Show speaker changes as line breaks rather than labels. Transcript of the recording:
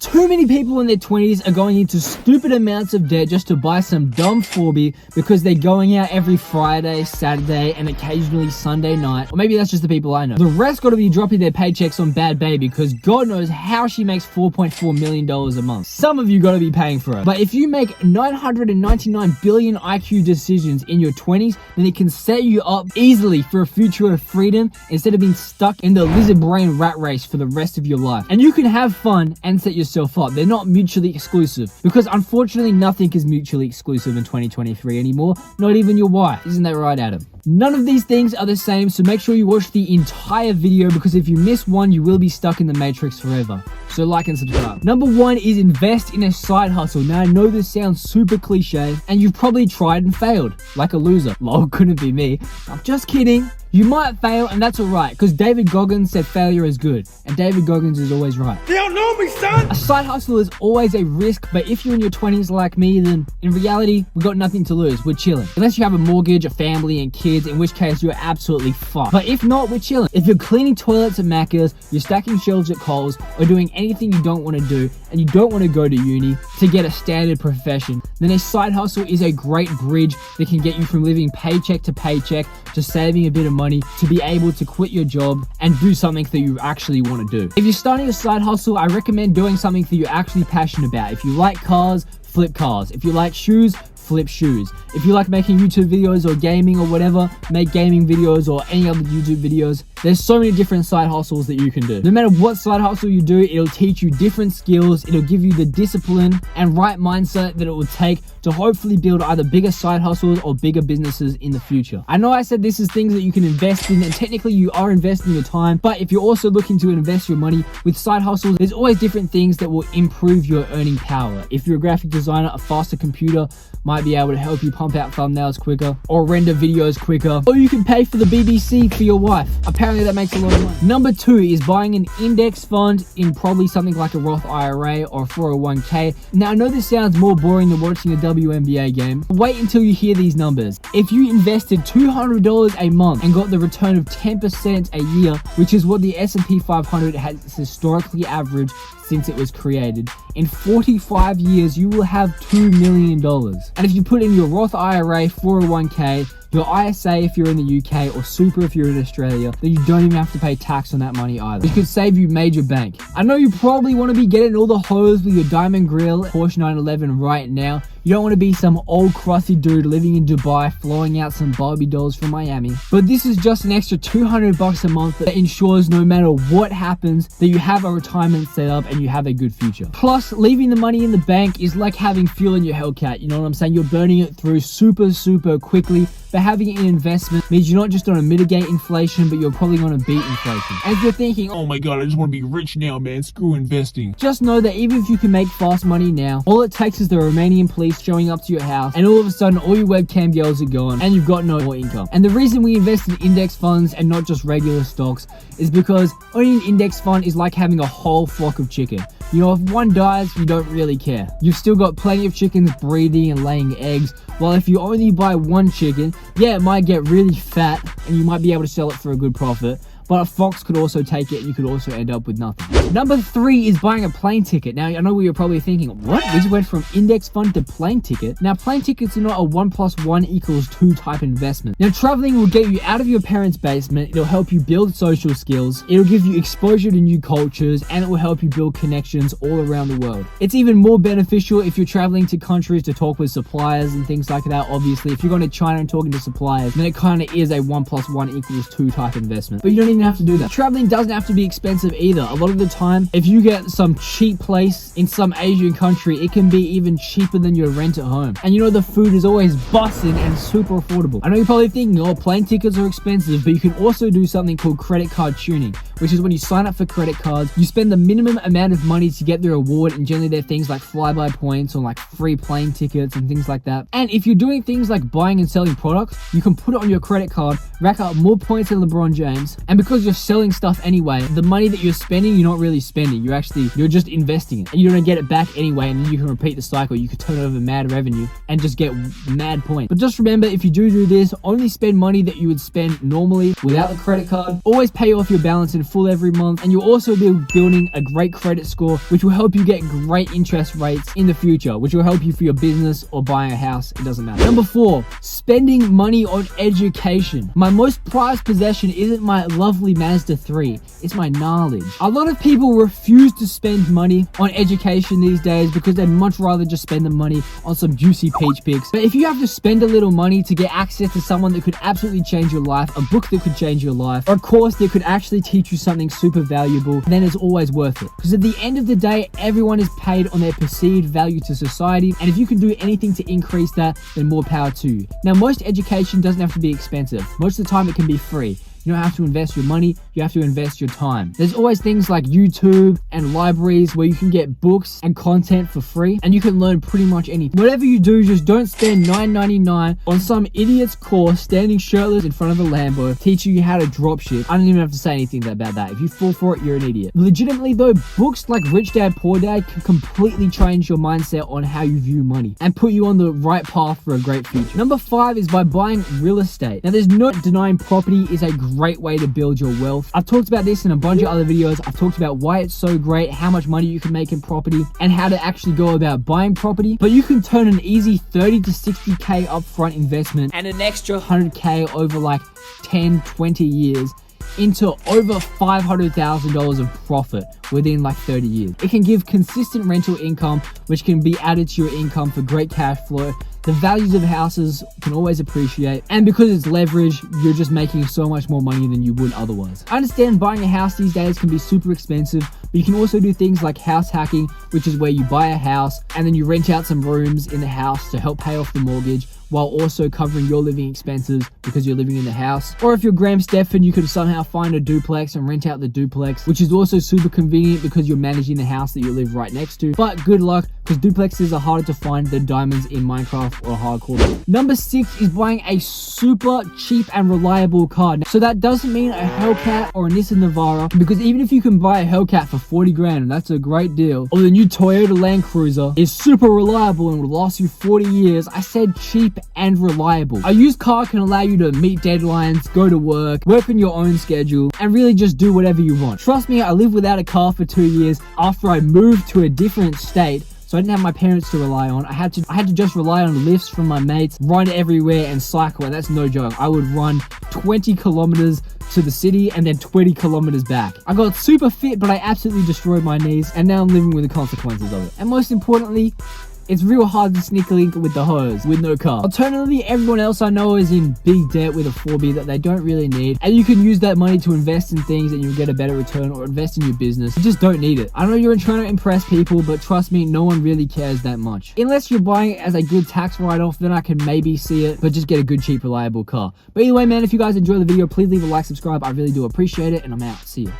Too many people in their 20s are going into stupid amounts of debt just to buy some dumb Forby because they're going out every Friday, Saturday, and occasionally Sunday night. Or maybe that's just the people I know. The rest got to be dropping their paychecks on Bad Baby because God knows how she makes $4.4 million a month. Some of you got to be paying for it. But if you make 999 billion IQ decisions in your 20s, then it can set you up easily for a future of freedom instead of being stuck in the lizard brain rat race for the rest of your life. And you can have fun and set yourself up. They're not mutually exclusive because unfortunately nothing is mutually exclusive in 2023 anymore, not even your wife. Isn't that right, Adam? None of these things are the same, so make sure you watch the entire video because if you miss one, you will be stuck in the matrix forever. So like and subscribe. Number 1 is invest in a side hustle. Now I know this sounds super cliche and you've probably tried and failed like a loser. Lol, couldn't be me. I'm just kidding. You might fail and that's alright because David Goggins said failure is good and David Goggins is always right.
You don't know me, son!
A side hustle is always a risk, but if you're in your 20s like me, then in reality, we've got nothing to lose. We're chilling. Unless you have a mortgage, a family, and kids, in which case you're absolutely fucked. But if not, we're chilling. If you're cleaning toilets at Macca's, you're stacking shelves at Coles, or doing anything you don't want to do, and you don't want to go to uni to get a standard profession, then a side hustle is a great bridge that can get you from living paycheck to paycheck to saving a bit of money to be able to quit your job and do something that you actually want to do. If you're starting a side hustle, I recommend doing something that you're actually passionate about. If you like cars, flip cars. If you like shoes, flip shoes. If you like making YouTube videos or gaming or whatever, make gaming videos or any other YouTube videos. There's so many different side hustles that you can do. No matter what side hustle you do, it'll teach you different skills. It'll give you the discipline and right mindset that it will take to hopefully build either bigger side hustles or bigger businesses in the future. I know I said this is things that you can invest in and technically you are investing your time, but if you're also looking to invest your money with side hustles, there's always different things that will improve your earning power. If you're a graphic designer, a faster computer might be able to help you pump out thumbnails quicker or render videos quicker, or you can pay for the BBC for your wife. Apparently that makes a lot of money. Number 2 is buying an index fund in probably something like a Roth IRA or 401k. Now I know this sounds more boring than watching a WNBA game. Wait until you hear these numbers. If you invested $200 a month and got the return of 10% a year, which is what the S&P 500 has historically averaged since it was created, in 45 years you will have $2 million. And if you put in your Roth IRA, 401k, your ISA if you're in the UK, or Super if you're in Australia, then you don't even have to pay tax on that money either. It could save you major bank. I know you probably want to be getting all the hoes with your diamond grill Porsche 911 right now. You don't want to be some old crusty dude living in Dubai flying out some Barbie dolls from Miami. But this is just an extra $200 a month that ensures no matter what happens that you have a retirement set up and you have a good future. Plus, leaving the money in the bank is like having fuel in your Hellcat. You know what I'm saying? You're burning it through super quickly. But having an investment means you're not just going to mitigate inflation, but you're probably going to beat inflation. And if you're thinking,
Oh my god, I just want to be rich now, man. Screw investing.
just know that even if you can make fast money now, all it takes is the Romanian police showing up to your house and all of a sudden all your webcam girls are gone and you've got no more income. And the reason we invest in index funds and not just regular stocks is because owning an index fund is like having a whole flock of chicken. You know, if one dies, you don't really care. You've still got plenty of chickens breeding and laying eggs. While if you only buy one chicken, yeah, it might get really fat and you might be able to sell it for a good profit. But a fox could also take it and you could also end up with nothing. Number 3 is buying a plane ticket. Now, I know what you're probably thinking, what? We just went from index fund to plane ticket? Now, plane tickets are not a 1 + 1 = 2 type investment. Now, traveling will get you out of your parents' basement. It'll help you build social skills. It'll give you exposure to new cultures and it will help you build connections all around the world. It's even more beneficial if you're traveling to countries to talk with suppliers and things like that. Obviously, if you're going to China and talking to suppliers, then it kind of is a 1 + 1 = 2 type investment. But you don't even have to do that. Traveling doesn't have to be expensive either. A lot of the time, if you get some cheap place in some Asian country, it can be even cheaper than your rent at home. And you know the food is always bussin' and super affordable. I know you're probably thinking, oh, plane tickets are expensive, but you can also do something called credit card tuning, which is when you sign up for credit cards, you spend the minimum amount of money to get the reward, and generally they're things like flyby points or like free plane tickets and things like that. And if you're doing things like buying and selling products, you can put it on your credit card, rack up more points than LeBron James, and because because you're selling stuff anyway, the money that you're spending, you're not really spending. You're just investing it. And you're going to get it back anyway, and then you can repeat the cycle. You could turn over mad revenue and just get mad points. But just remember, if you do this, only spend money that you would spend normally without the credit card. Always pay off your balance in full every month, and you'll also be building a great credit score, which will help you get great interest rates in the future, which will help you for your business or buying a house. It doesn't matter. Number 4, spending money on education. My most prized possession isn't my lovely Mazda 3, it's my knowledge. A lot of people refuse to spend money on education these days because they'd much rather just spend the money on some juicy peach pics. But if you have to spend a little money to get access to someone that could absolutely change your life, a book that could change your life, or a course that could actually teach you something super valuable, then it's always worth it. Because at the end of the day, everyone is paid on their perceived value to society, and if you can do anything to increase that, then more power to you. Now, most education doesn't have to be expensive. Most of the time it can be free. You don't have to invest your money, you have to invest your time. There's always things like YouTube and libraries where you can get books and content for free, and you can learn pretty much anything. Whatever you do, just don't spend $9.99 on some idiot's course standing shirtless in front of a Lambo teaching you how to drop shit. I don't even have to say anything about that. If you fall for it, you're an idiot. Legitimately though, books like Rich Dad Poor Dad can completely change your mindset on how you view money and put you on the right path for a great future. Number 5 is by buying real estate. Now, there's no denying property is a great way to build your wealth. I've talked about this in a bunch of other videos. I've talked about why it's so great, how much money you can make in property, and how to actually go about buying property. But you can turn an easy 30 to 60k upfront investment and an extra 100k over like 10, 20 years into over $500,000 of profit within like 30 years. It can give consistent rental income, which can be added to your income for great cash flow. The values of houses can always appreciate, and because it's leverage, you're just making so much more money than you would otherwise. I understand buying a house these days can be super expensive, but you can also do things like house hacking, which is where you buy a house and then you rent out some rooms in the house to help pay off the mortgage while also covering your living expenses because you're living in the house. Or if you're Graham Stephan, you could somehow find a duplex and rent out the duplex, which is also super convenient because you're managing the house that you live right next to. But good luck, because duplexes are harder to find than diamonds in Minecraft or hardcore. Number 6 is buying a super cheap and reliable car. So that doesn't mean a Hellcat or a Nissan Navara, because even if you can buy a Hellcat for 40 grand, and that's a great deal, or the new Toyota Land Cruiser is super reliable and will last you 40 years, I said cheap and reliable. A used car can allow you to meet deadlines, go to work on your own schedule, and really just do whatever you want. Trust me, I lived without a car for 2 years after I moved to a different state. So I didn't have my parents to rely on. I had to just rely on lifts from my mates, run everywhere and cycle, and that's no joke. I would run 20 kilometers to the city and then 20 kilometers back. I got super fit, but I absolutely destroyed my knees, and now I'm living with the consequences of it. And most importantly, it's real hard to sneak a link with the hoes with no car. Alternatively, everyone else I know is in big debt with a 4B that they don't really need, and you can use that money to invest in things and you'll get a better return, or invest in your business. You just don't need it. I know you're trying to impress people, but trust me, no one really cares that much. Unless you're buying it as a good tax write-off, then I can maybe see it, but just get a good, cheap, reliable car. But either way, man, if you guys enjoy the video, please leave a like, subscribe. I really do appreciate it, and I'm out. See ya.